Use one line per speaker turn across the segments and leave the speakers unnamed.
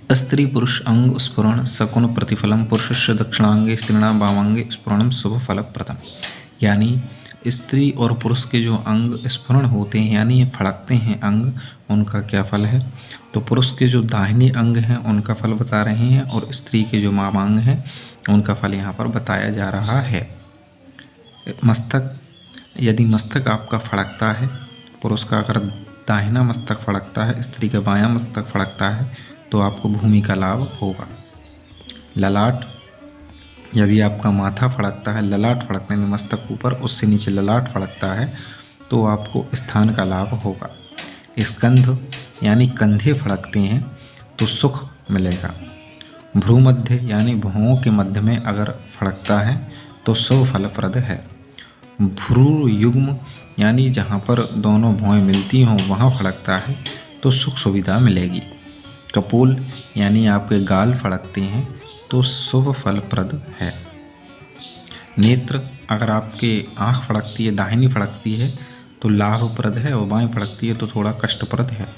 स्त्री पुरुष अंग स्फुरण सकुन प्रतिफलम पुरुषस्य दक्षिणांगे स्त्रीणाम वामांगे स्फुरणम शुभ फलप्रदम। यानी स्त्री और पुरुष के जो अंग स्फुरण होते हैं यानी ये फड़कते हैं अंग, उनका क्या फल है। तो पुरुष के जो दाहिने अंग हैं उनका फल बता रहे हैं और स्त्री के जो वामांग हैं उनका फल यहाँ पर बताया जा रहा है। मस्तक, यदि मस्तक आपका फड़कता है, पुरुष का अगर दाहिना मस्तक फड़कता है, स्त्री का बायां मस्तक फड़कता है तो आपको भूमि का लाभ होगा। ललाट, यदि आपका माथा फड़कता है, ललाट फड़कता है, मस्तक ऊपर उससे नीचे ललाट फड़कता है तो आपको स्थान का लाभ होगा। स्कंध यानी कंधे फड़कते हैं तो सुख मिलेगा। भ्रूमध्य यानी भुवों के मध्य में अगर फड़कता है तो शुभ फलप्रद है। भ्रू युग्म यानी जहाँ पर दोनों भुवें मिलती हों वहाँ फड़कता है तो सुख सुविधा मिलेगी। कपोल यानी आपके गाल फड़कते हैं तो शुभ फलप्रद है। नेत्र, अगर आपके आँख फड़कती है, दाहिनी फड़कती है तो लाभप्रद है और बाएं फड़कती है तो थोड़ा कष्टप्रद है।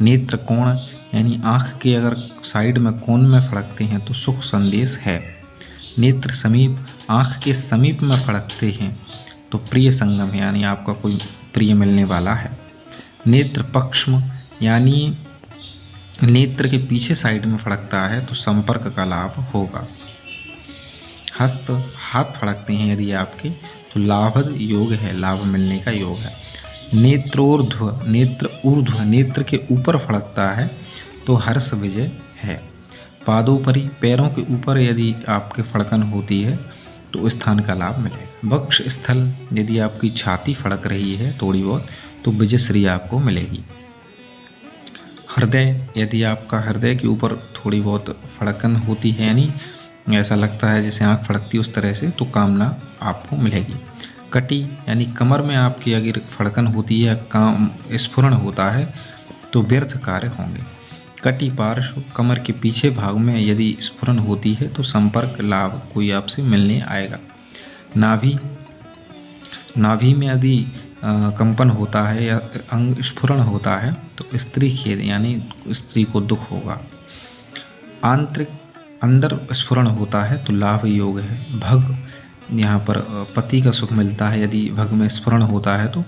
नेत्र कोण यानी आँख के अगर साइड में कोण में फड़कते हैं तो सुख संदेश है। नेत्र समीप, आँख के समीप में फड़कते हैं तो प्रिय संगम यानी आपका कोई प्रिय मिलने वाला है। नेत्र पक्ष्म यानी नेत्र के पीछे साइड में फड़कता है तो संपर्क का लाभ होगा। हस्त, हाथ फड़कते हैं यदि आपके तो लाभद योग है, लाभ मिलने का योग है। नेत्रोर्ध्व, नेत्र ऊर्ध्व, नेत्र के ऊपर फड़कता है तो हर्ष विजय है। पादोपरि, पैरों के ऊपर यदि आपके फड़कन होती है तो स्थान का लाभ मिलेगा। वक्ष स्थल, यदि आपकी छाती फड़क रही है थोड़ी बहुत तो विजयश्री आपको मिलेगी। हृदय, यदि आपका हृदय के ऊपर थोड़ी बहुत फड़कन होती है यानी ऐसा लगता है जैसे आँख फड़कती है उस तरह से तो कामना आपको मिलेगी। कटी यानी कमर में आपकी अगर फड़कन होती है, काम स्फुरण होता है तो व्यर्थ कार्य होंगे। कटी पार्श्व, कमर के पीछे भाग में यदि स्फुरण होती है तो संपर्क लाभ कोई आपसे मिलने आएगा। नाभि, नाभि में यदि कंपन होता है या अंग स्फुरण होता है तो स्त्री खेद यानी स्त्री को दुख होगा। आंतरिक, अंदर स्फुरण होता है तो लाभ योग है। भग, यहाँ पर पति का सुख मिलता है यदि भग में स्फुरण होता है तो।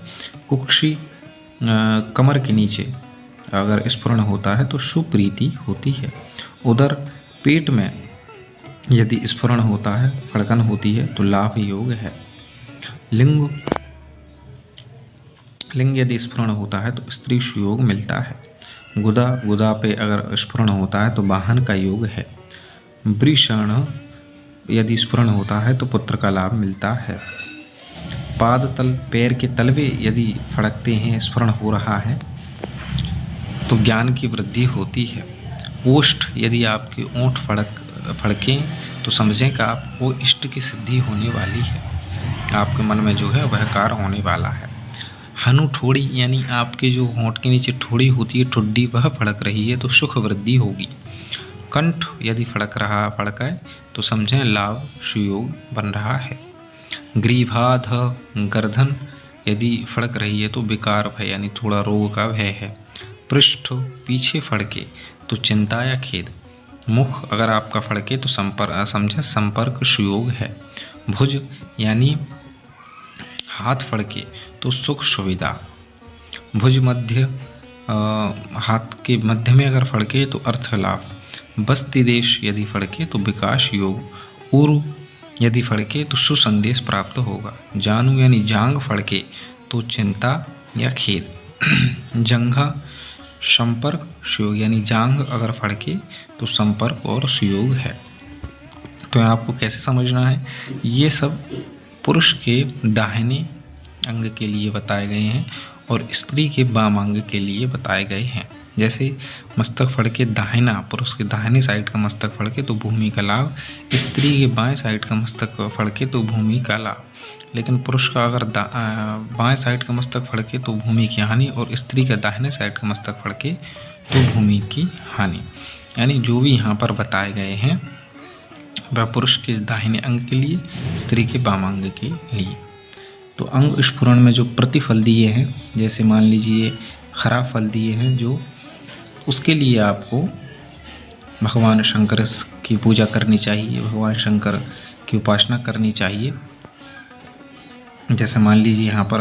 कुक्षी, कमर के नीचे अगर स्फुरण होता है तो शुभ प्रीति होती है। उदर, पेट में यदि स्फुरण होता है, फड़कन होती है तो लाभ योग है। लिंग, लिंग यदि स्फुरण होता है तो स्त्री सुयोग मिलता है। गुदा, गुदा पे अगर स्फुरण होता है तो वाहन का योग है। वृषण, यदि स्फुरण होता है तो पुत्र का लाभ मिलता है। पाद तल, पैर के तलवे यदि फड़कते हैं, स्फुरण हो रहा है तो ज्ञान की वृद्धि होती है। ओष्ठ, यदि आपके ओंठ फड़कें तो समझें कि आपको इष्ट की सिद्धि होने वाली है, आपके मन में जो है वह कार्य होने वाला है। हनु ठोड़ी यानी आपके जो होंठ के नीचे ठोड़ी होती है, ठुड्डी, वह फड़क रही है तो सुख वृद्धि होगी। कंठ यदि फड़काए तो समझें लाभ सुयोग बन रहा है। ग्रीवाध, गर्दन यदि फड़क रही है तो विकार भय यानी थोड़ा रोग का भय है। पृष्ठ, पीछे फड़के तो चिंता या खेद। मुख अगर आपका फड़के तो समझें संपर्क सुयोग है। भुज यानी हाथ फड़के तो सुख सुविधा। भुज मध्य, हाथ के मध्य में अगर फड़के तो अर्थ लाभ। बस्ती देश यदि फड़के तो विकास योग। उरु यदि फड़के तो सुसंदेश प्राप्त होगा। जानू यानी जांग फड़के तो चिंता या खेद। जंघा, संपर्क सुयोग यानी जांग अगर फड़के तो संपर्क और सुयोग है। तो आपको कैसे समझना है, ये सब पुरुष के दाहिने अंग के लिए बताए गए हैं और स्त्री के बाम अंग के लिए बताए गए हैं। जैसे मस्तक फड़के दाहिना, पुरुष के दाहिने साइड का मस्तक फड़के तो भूमि का लाभ, स्त्री के बाएं साइड का मस्तक फड़के तो भूमि का लाभ। लेकिन पुरुष का अगर बाएं साइड का मस्तक फड़के तो भूमि की हानि और स्त्री का दाहिने साइड का मस्तक फड़के तो भूमि की हानि। यानी जो भी यहाँ पर बताए गए हैं वह पुरुष के दाहिने अंग के लिए, स्त्री के बाम अंग के लिए। तो अंग स्फुरण में जो प्रतिफल दिए हैं, जैसे मान लीजिए खराब फल दिए हैं जो, उसके लिए आपको भगवान शंकर की पूजा करनी चाहिए, भगवान शंकर की उपासना करनी चाहिए। जैसे मान लीजिए यहाँ पर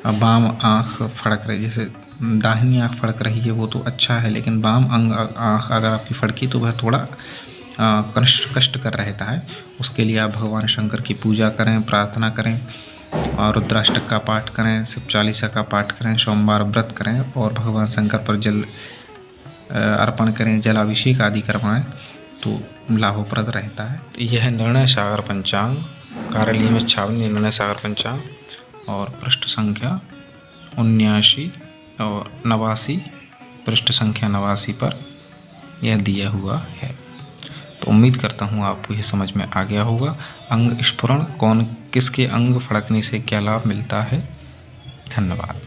बाम आँख फड़क रही, जैसे दाहिनी आँख फड़क रही है वो तो अच्छा है, लेकिन बाम आँख अगर आपकी फड़की तो वह थोड़ा कष्ट कर रहता है। उसके लिए आप भगवान शंकर की पूजा करें, प्रार्थना करें और रुद्राष्टक का पाठ करें, शिव चालीसा का पाठ करें, सोमवार व्रत करें और भगवान शंकर पर जल अर्पण करें, जलाभिषेक आदि करवाएं तो लाभप्रद रहता है। तो यह निर्णय सागर पंचांग कार्यालय में छावनी निर्णय सागर पंचांग और पृष्ठ संख्या 79 और 89, पृष्ठ संख्या 89 पर यह दिया हुआ है। तो उम्मीद करता हूँ आपको यह समझ में आ गया होगा। अंग स्फुरण, कौन किसके अंग फड़कने से क्या लाभ मिलता है। धन्यवाद।